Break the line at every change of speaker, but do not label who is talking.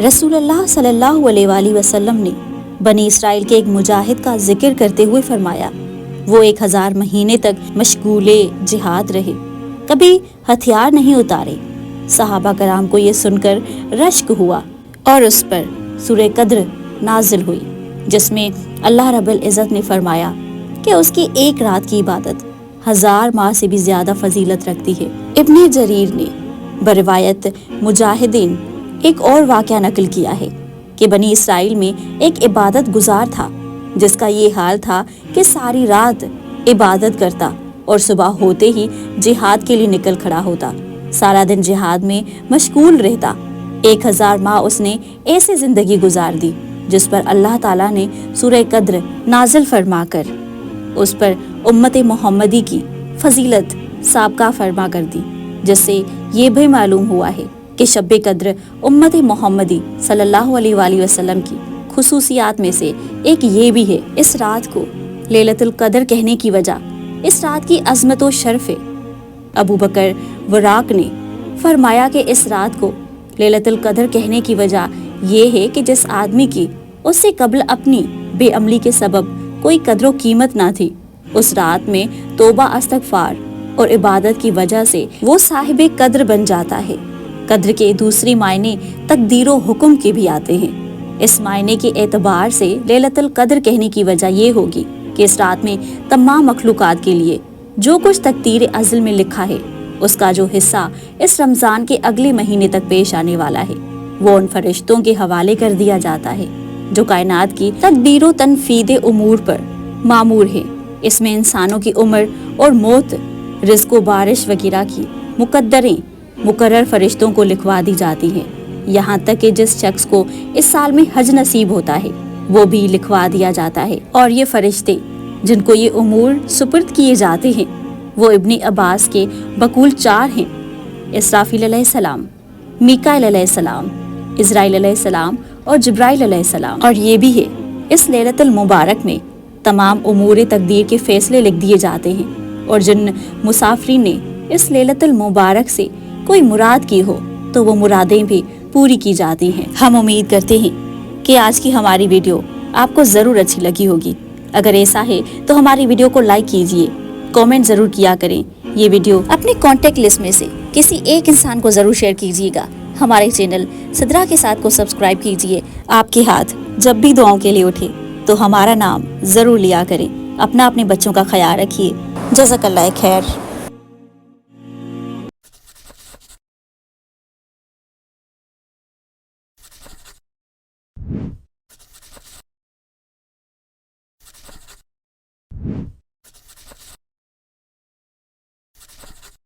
رسول اللہ صلی اللہ علیہ وآلہ وسلم نے بنی اسرائیل کے ایک مجاہد کا ذکر کرتے ہوئے فرمایا، وہ 1000 مہینے تک مشغول جہاد رہے، کبھی ہتھیار نہیں اتارے۔ صحابہ کرام کو یہ سن کر رشک ہوا اور اس پر سورہ قدر نازل ہوئی، جس میں اللہ رب العزت نے فرمایا کہ اس کی ایک رات کی عبادت 1000 ماہ سے بھی زیادہ فضیلت رکھتی ہے۔ ابن جریر نے بروایت مجاہدین ایک اور واقعہ نقل کیا ہے کہ بنی اسرائیل میں ایک عبادت گزار تھا جس کا یہ حال تھا کہ ساری رات عبادت کرتا اور صبح ہوتے ہی جہاد کے لیے نکل کھڑا ہوتا، سارا دن جہاد میں مشغول رہتا۔ 1000 ماہ اس نے ایسے زندگی گزار دی جس پر اللہ تعالیٰ نے سورہ قدر نازل فرما کر اس پر امت محمدی کی فضیلت سابقہ فرما کر دی، جس سے یہ بھی معلوم ہوا ہے کہ شب قدر امت محمدی صلی اللہ علیہ وآلہ وسلم کی خصوصیات میں سے ایک یہ بھی ہے۔ اس رات کو لیلۃ القدر کہنے کی وجہ اس رات کی عظمت و شرف ہے۔ ابو بکر وراق نے فرمایا کہ اس رات کو لیلۃ القدر کہنے کی وجہ یہ ہے کہ جس آدمی کی اس سے قبل اپنی بے عملی کے سبب کوئی قدر و قیمت نہ تھی، اس رات میں توبہ استغفار اور عبادت کی وجہ سے وہ صاحب قدر بن جاتا ہے۔ قدر کے دوسری معنی تقدیر و حکم کے بھی آتے ہیں۔ اس معنی کے اعتبار سے لیلۃ القدر کہنے کی وجہ یہ ہوگی کہ اس رات میں تمام مخلوقات کے لیے جو کچھ تقدیر ازل میں لکھا ہے، اس کا جو حصہ اس رمضان کے اگلے مہینے تک پیش آنے والا ہے، وہ ان فرشتوں کے حوالے کر دیا جاتا ہے جو کائنات کی تدبیر و تنفیذ امور پر مامور ہے۔ اس میں انسانوں کی عمر اور موت، رزق و بارش وغیرہ کی مقدریں مقرر فرشتوں کو لکھوا دی جاتی ہیں، یہاں تک کہ جس شخص کو اس سال میں حج نصیب ہوتا ہے وہ بھی لکھوا دیا جاتا ہے۔ اور یہ فرشتے جن کو یہ امور سپرد کیے جاتے ہیں وہ ابن عباس کے بقول 4 ہیں: اسرافیل علیہ السلام، میکائیل علیہ السلام، اسرائیل علیہ السلام اور جبرائیل علیہ السلام۔ اور یہ بھی ہے اس لیلۃ المبارک میں تمام امور تقدیر کے فیصلے لکھ دیے جاتے ہیں، اور جن مسافرین نے اس لیلۃ المبارک سے کوئی مراد کی ہو تو وہ مرادیں بھی پوری کی جاتی ہیں۔ ہم امید کرتے ہیں کہ آج کی ہماری ویڈیو آپ کو ضرور اچھی لگی ہوگی۔ اگر ایسا ہے تو ہماری ویڈیو کو لائک کیجئے، کامنٹ ضرور کیا کریں، یہ ویڈیو اپنے کانٹیکٹ لسٹ میں سے کسی ایک انسان کو ضرور شیئر کیجئے گا۔ ہمارے چینل صدرہ کے ساتھ کو سبسکرائب کیجئے۔ آپ کے ہاتھ جب بھی دعاؤں کے لیے اٹھے تو ہمارا نام ضرور لیا کریں۔ اپنے بچوں کا خیال رکھیے۔ جزاک اللہ خیر۔